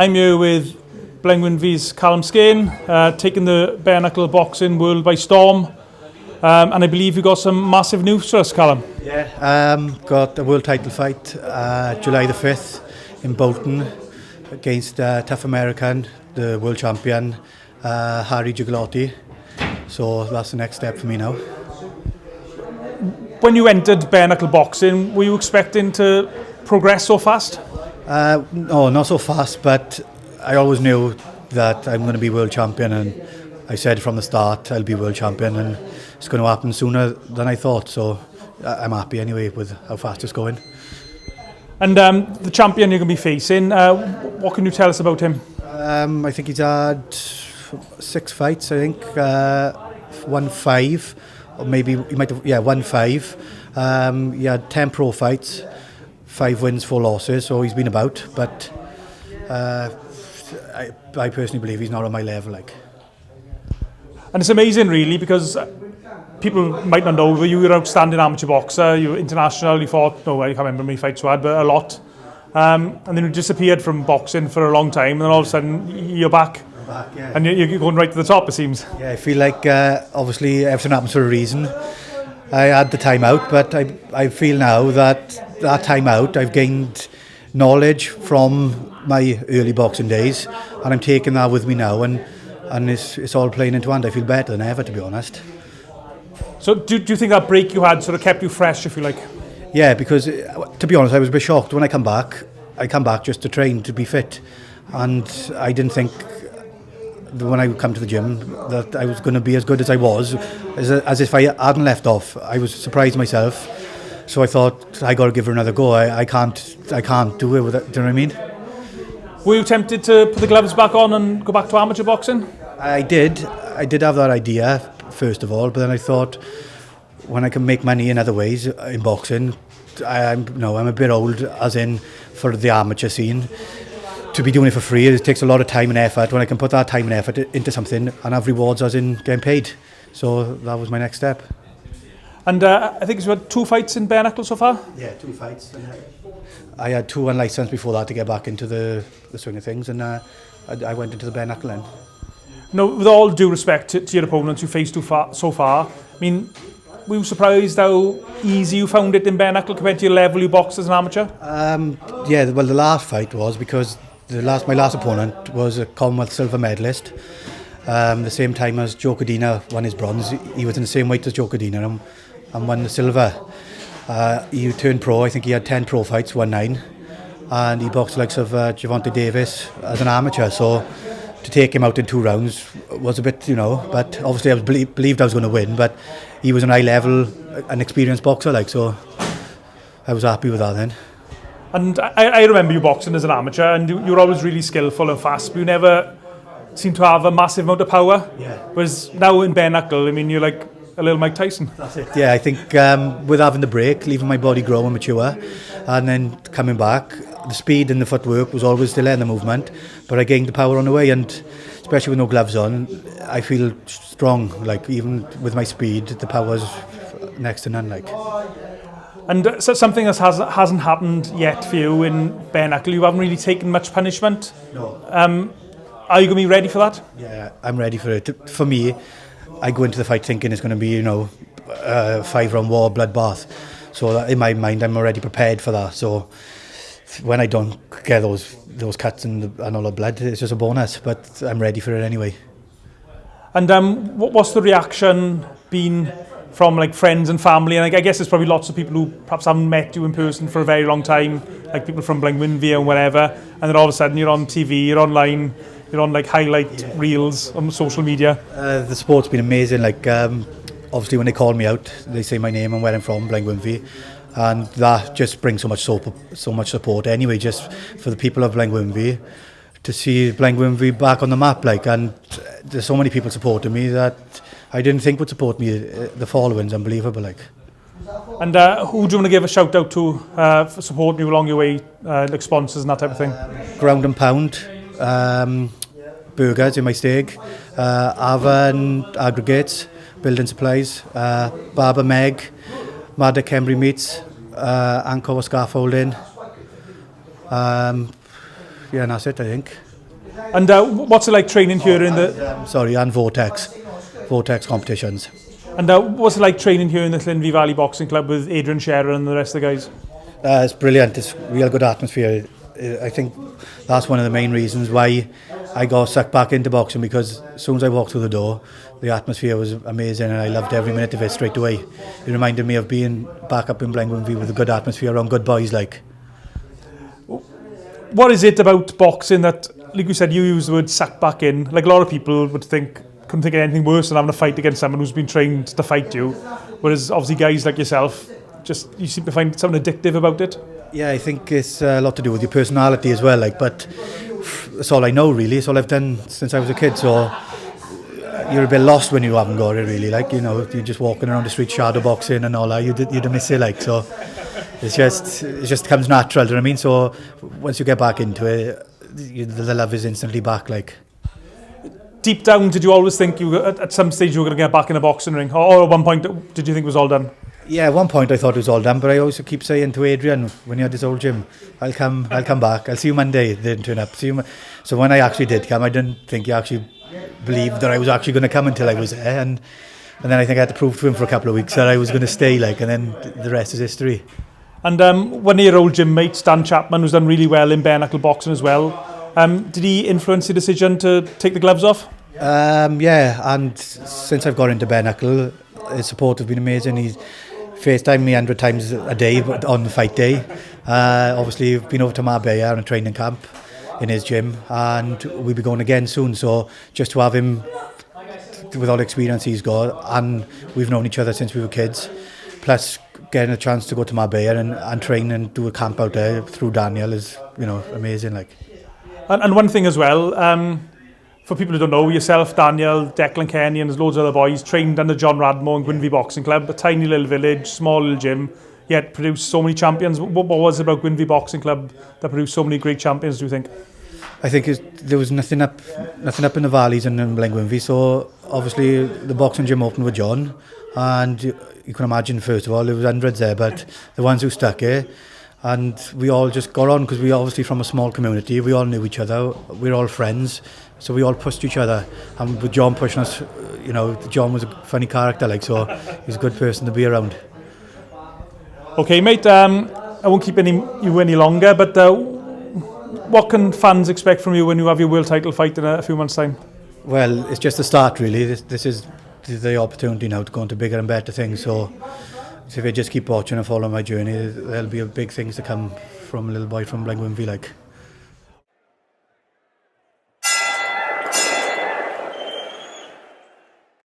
I'm here with Gwyny's KALLUM SKHANE, taking the bare knuckle boxing world by storm. And I believe you got some massive news for us, Callum. Yeah, got a world title fight July the 5th in Bolton against tough American, the world champion, Harry Gigalotti. So that's the next step for me now. When you entered bare knuckle boxing, were you expecting to progress so fast? No, not so fast, but I always knew that I'm going to be world champion, and I said from the start I'll be world champion, and it's going to happen sooner than I thought, so I'm happy anyway with how fast it's going. And the champion you're going to be facing, what can you tell us about him? I think he's had 6 fights, I think, won 5, or maybe he might have, won 5. He had 10 pro fights, 5 wins, 4 losses, so he's been about, but I personally believe he's not on my level. And it's amazing really, because people might not know, but you were an outstanding amateur boxer, you were international, you fought, I can't remember how many fights you had, but a lot. And then you disappeared from boxing for a long time, and then all of a sudden you're back. Yeah. And you're going right to the top, it seems. Yeah, I feel like obviously everything happens for a reason. I had the time out, but I feel now that time out I've gained knowledge from my early boxing days, and I'm taking that with me now, and it's all playing into hand. I feel better than ever, to be honest. So do you think that break you had sort of kept you fresh, if you like? Yeah, because to be honest, I was a bit shocked when I come back. I come back just to train, to be fit, and I didn't think when I would come to the gym that I was going to be as good as I was, as if I hadn't left off. I was surprised myself, so I thought I got to give her another go. I can't do it with it. Do you know what I mean? Were you tempted to put the gloves back on and go back to amateur boxing? I did have that idea first of all, but then I thought, when I can make money in other ways in boxing, I'm a bit old, as in for the amateur scene. To be doing it for free, it takes a lot of time and effort. When I can put that time and effort into something and have rewards as in getting paid, so that was my next step. And I think you had 2 fights in bare knuckle so far? Yeah, 2 fights. I had 2 unlicensed before that to get back into the swing of things, and I went into the bare knuckle then. No, with all due respect to your opponents you faced so far, I mean, were you surprised how easy you found it in bare knuckle compared to your level you boxed as an amateur? Yeah, well, the last fight was because my last opponent was a Commonwealth silver medalist, the same time as Joe Codina won his bronze. He was in the same weight as Joe Codina and won the silver. He turned pro. I think he had 10 pro fights, won 9, and he boxed the likes of Gervonta Davis as an amateur, so to take him out in 2 rounds was a bit, but obviously I was believed I was going to win, but he was an high level, an experienced boxer, so I was happy with that then. And I remember you boxing as an amateur, and you were always really skillful and fast, but you never seemed to have a massive amount of power. Yeah. Whereas now in bare knuckle, I mean, you're like a little Mike Tyson. That's it. Yeah, I think with having the break, leaving my body grow and mature, and then coming back, the speed and the footwork was always still there in the movement, but I gained the power on the way, and especially with no gloves on, I feel strong. Even with my speed, the power's next to none. And so something that hasn't happened yet for you in bare knuckle, you haven't really taken much punishment. No. Are you going to be ready for that? Yeah, I'm ready for it. For me, I go into the fight thinking it's going to be, a 5-round war, bloodbath. So that in my mind, I'm already prepared for that. So when I don't get those cuts and all the blood, it's just a bonus. But I'm ready for it anyway. And what's the reaction been from friends and family? And I guess there's probably lots of people who perhaps haven't met you in person for a very long time, like people from Gwyny and whatever, and then all of a sudden you're on TV, you're online, you're on highlight reels on social media. The support's been amazing. Obviously when they call me out, they say my name and where I'm from, Gwyny, and that just brings so much support anyway, just for the people of Gwyny, to see Gwyny back on the map. And there's so many people supporting me that I didn't think would support me. The following's unbelievable. And who do you want to give a shout out to for supporting you along your way, like sponsors and that type of thing? Ground and Pound, Burgers in my steak, Avon Aggregates, Building Supplies, Barber Meg, Maddock Cembry Meats, Anchor Scaffolding. Yeah, and that's it, I think. And what's it like training here in the... And Vortex competitions. And what's it like training here in the Llanvi Valley Boxing Club with Adrian Shearer and the rest of the guys? It's brilliant. It's real good atmosphere. I think that's one of the main reasons why I got sucked back into boxing, because as soon as I walked through the door, the atmosphere was amazing and I loved every minute of it straight away. It reminded me of being back up in Gwyny with a good atmosphere around good boys like. What is it about boxing that, like you said, you use the word suck back in? Like a lot of people couldn't think of anything worse than having a fight against someone who's been trained to fight you. Whereas obviously guys like yourself, you seem to find something addictive about it. Yeah, I think it's a lot to do with your personality as well. But that's all I know really. It's all I've done since I was a kid. So you're a bit lost when you haven't got it really. You're just walking around the street shadow boxing and all that. You'd miss it So it just comes natural. Do you know what I mean? So once you get back into it, the love is instantly back Deep down, did you always think at some stage you were going to get back in a boxing ring? Or at one point, did you think it was all done? Yeah, at one point I thought it was all done, but I always keep saying to Adrian when he had his old gym, I'll come back. I'll see you Monday. They didn't turn up. So when I actually did come, I didn't think he actually believed that I was actually going to come until I was there, and then I think I had to prove to him for a couple of weeks that I was going to stay, and then the rest is history. And one of your old gym mates, Dan Chapman, who's done really well in bare knuckle boxing as well. Did he influence your decision to take the gloves off? Yeah, and since I've got into bare knuckle, his support has been amazing. He's FaceTime me 100 times a day on the fight day. Obviously, we've been over to Marbella on a training camp in his gym, and we'll be going again soon. So just to have him, with all the experience he's got, and we've known each other since we were kids, plus getting a chance to go to Marbella and train and do a camp out there through Daniel is, amazing. And one thing as well, for people who don't know, yourself, Daniel, Declan Kenny, and there's loads of other boys trained under John Radmore in Gwyny Boxing Club, a tiny little village, small little gym, yet produced so many champions. What was it about Gwyny Boxing Club that produced so many great champions, do you think? I think there was nothing up in the valleys and in Gwyny, so obviously the boxing gym opened with John, and you can imagine, first of all, there was hundreds there, but the ones who stuck here, and we all just got on because we obviously from a small community, we all knew each other, we're all friends, so we all pushed each other, and with John pushing us, John was a funny character, so he's a good person to be around. Okay, mate, I won't keep you any longer, but what can fans expect from you when you have your world title fight in a few months' time? Well, it's just a start really. This is the opportunity now to go into bigger and better things, so if I just keep watching and follow my journey, there'll be big things to come from a little boy from Gwyny.